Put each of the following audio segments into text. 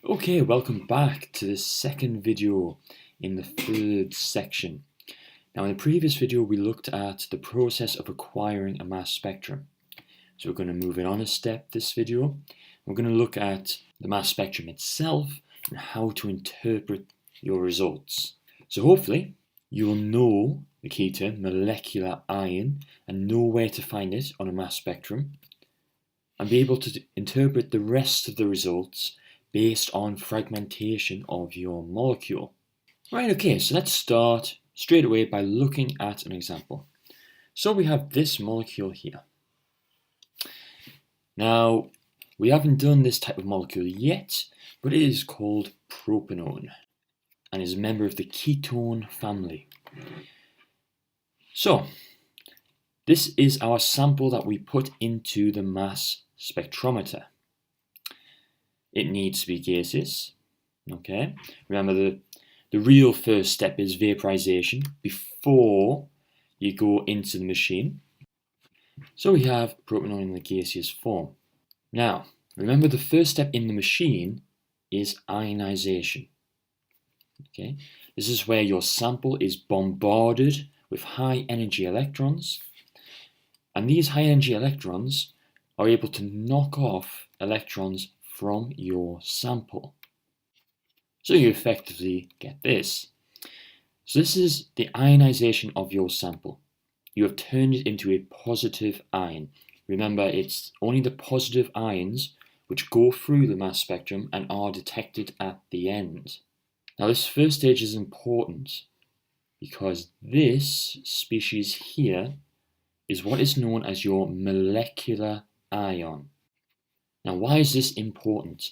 Okay, welcome back to the second video in the third section. Now in the previous video we looked at the process of acquiring a mass spectrum. So we're going to move it on a step this video. We're going to look at the mass spectrum itself and how to interpret your results. So hopefully you'll know the key term molecular ion and know where to find it on a mass spectrum and be able to interpret the rest of the results based on fragmentation of your molecule. Right, okay, so let's start straight away by looking at an example. So we have this molecule here. Now, we haven't done this type of molecule yet, but it is called propanone and is a member of the ketone family. So, this is our sample that we put into the mass spectrometer. It needs to be gaseous. Okay, remember the real first step is vaporization before you go into the machine. So we have propanone in the gaseous form. Now, remember the first step in the machine is ionization. Okay, this is where your sample is bombarded with high energy electrons, and these high energy electrons are able to knock off electrons from your sample. So you effectively get this. So this is the ionization of your sample. You have turned it into a positive ion. Remember, it's only the positive ions which go through the mass spectrum and are detected at the end. Now this first stage is important because this species here is what is known as your molecular ion. Now, why is this important?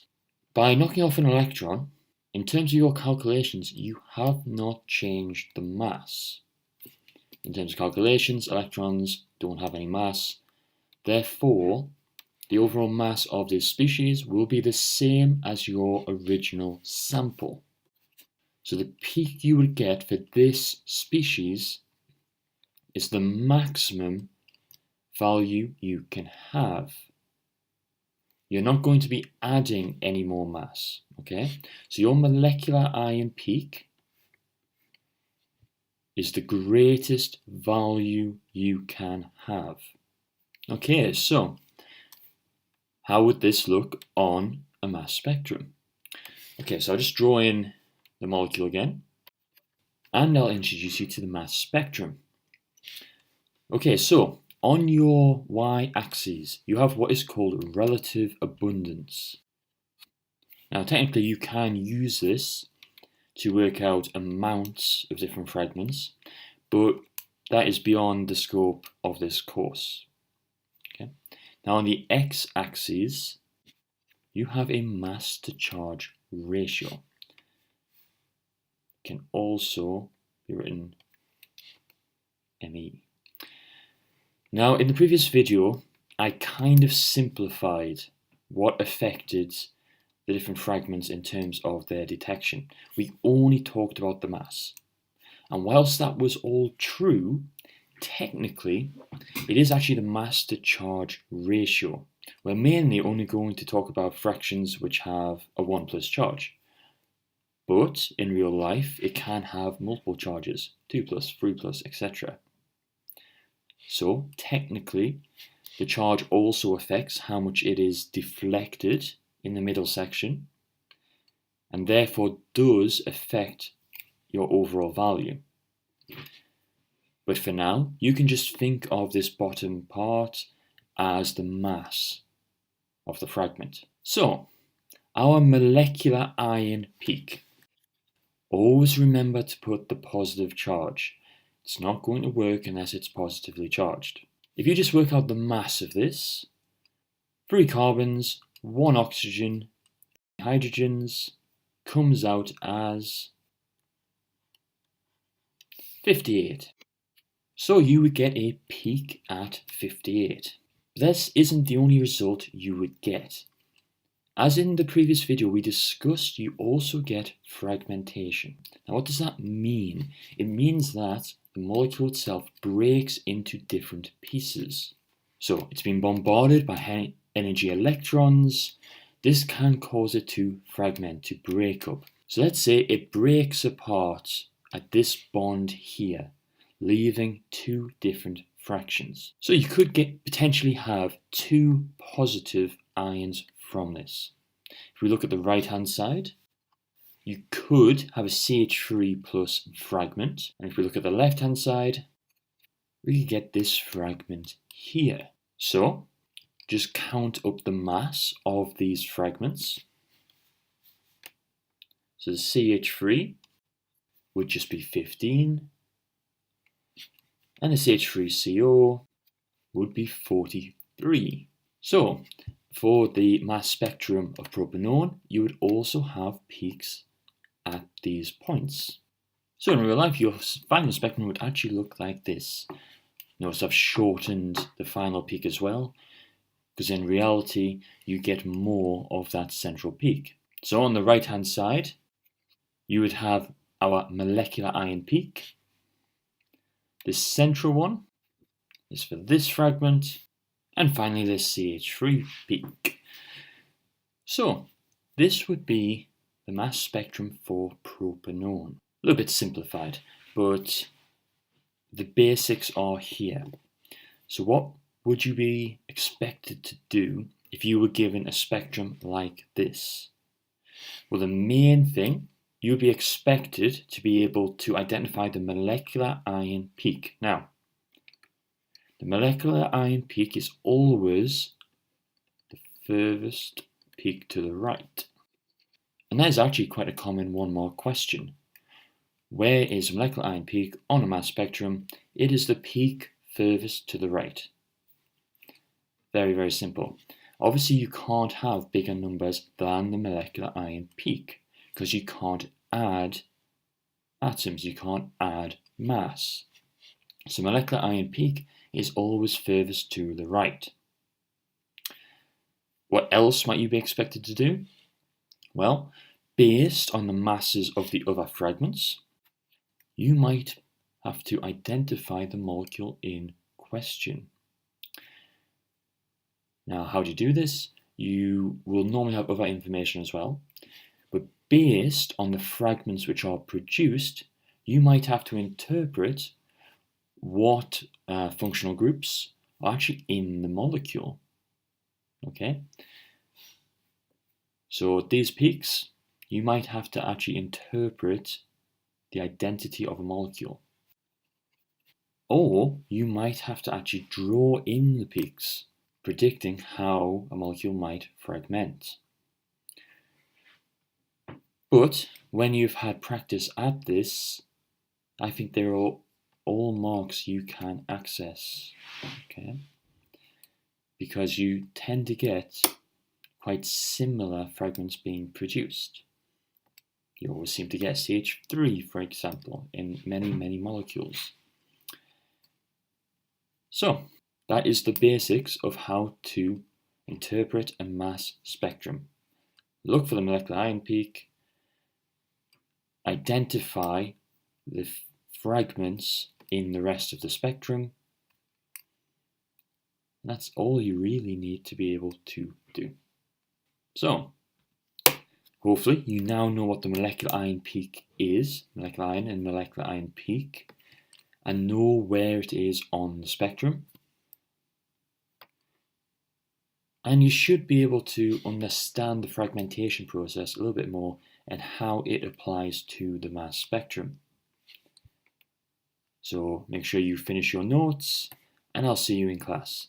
By knocking off an electron, in terms of your calculations, you have not changed the mass. In terms of calculations, electrons don't have any mass. Therefore, the overall mass of this species will be the same as your original sample. So the peak you would get for this species is the maximum value you can have. You're not going to be adding any more mass, okay? So your molecular ion peak is the greatest value you can have. Okay, so how would this look on a mass spectrum? Okay, so I'll just draw in the molecule again, and I'll introduce you to the mass spectrum. Okay, so on your y-axis, you have what is called relative abundance. Now, technically, you can use this to work out amounts of different fragments, but that is beyond the scope of this course. Okay. Now, on the x-axis, you have a mass to charge ratio. It can also be written ME. Now, in the previous video, I kind of simplified what affected the different fragments in terms of their detection. We only talked about the mass. And whilst that was all true, technically, it is actually the mass to charge ratio. We're mainly only going to talk about fractions which have a 1 plus charge. But in real life, it can have multiple charges, 2 plus, 3 plus, etc. So technically, the charge also affects how much it is deflected in the middle section, and therefore does affect your overall value. But for now, you can just think of this bottom part as the mass of the fragment. So, our molecular ion peak. Always remember to put the positive charge. It's not going to work unless it's positively charged. If you just work out the mass of this, 3 carbons, 1 oxygen, hydrogens, comes out as 58. So you would get a peak at 58. This isn't the only result you would get. As in the previous video we discussed, you also get fragmentation. Now what does that mean? It means that the molecule itself breaks into different pieces. So it's been bombarded by high energy electrons. this can cause it to fragment, to break up. So let's say it breaks apart at this bond here, leaving two different fractions. So you could potentially have two positive ions from this. If we look at the right hand side, you could have a CH3 plus fragment. And if we look at the left hand side, we get this fragment here. So just count up the mass of these fragments. So the CH3 would just be 15, and the CH3CO would be 43. So for the mass spectrum of propanone, you would also have peaks at these points. So in real life, your final spectrum would actually look like this. Notice I've shortened the final peak as well, because in reality, you get more of that central peak. So on the right hand side, you would have our molecular ion peak. The central one is for this fragment, and finally this CH3 peak. So this would be the mass spectrum for propanone. A little bit simplified, but the basics are here. So what would you be expected to do if you were given a spectrum like this? Well, the main thing, you'd be expected to be able to identify the molecular ion peak. Now, the molecular ion peak is always the furthest peak to the right. And that is actually quite a common one-mark question. Where is the molecular ion peak on a mass spectrum? It is the peak furthest to the right. Very, very simple. Obviously, you can't have bigger numbers than the molecular ion peak because you can't add atoms, you can't add mass. So molecular ion peak is always furthest to the right. What else might you be expected to do? Well, based on the masses of the other fragments, you might have to identify the molecule in question. Now, how do you do this? You will normally have other information as well, but based on the fragments which are produced, you might have to interpret what functional groups are actually in the molecule. Okay? So these peaks, you might have to actually interpret the identity of a molecule. Or you might have to actually draw in the peaks, predicting how a molecule might fragment. But when you've had practice at this, I think they're all marks you can access, okay? Because you tend to get quite similar fragments being produced. You always seem to get CH3, for example, in many, many molecules. So that is the basics of how to interpret a mass spectrum. Look for the molecular ion peak, identify the fragments in the rest of the spectrum. And that's all you really need to be able to do. So, hopefully you now know what the molecular ion peak is, molecular ion and molecular ion peak, and know where it is on the spectrum. And you should be able to understand the fragmentation process a little bit more and how it applies to the mass spectrum. So make sure you finish your notes, and I'll see you in class.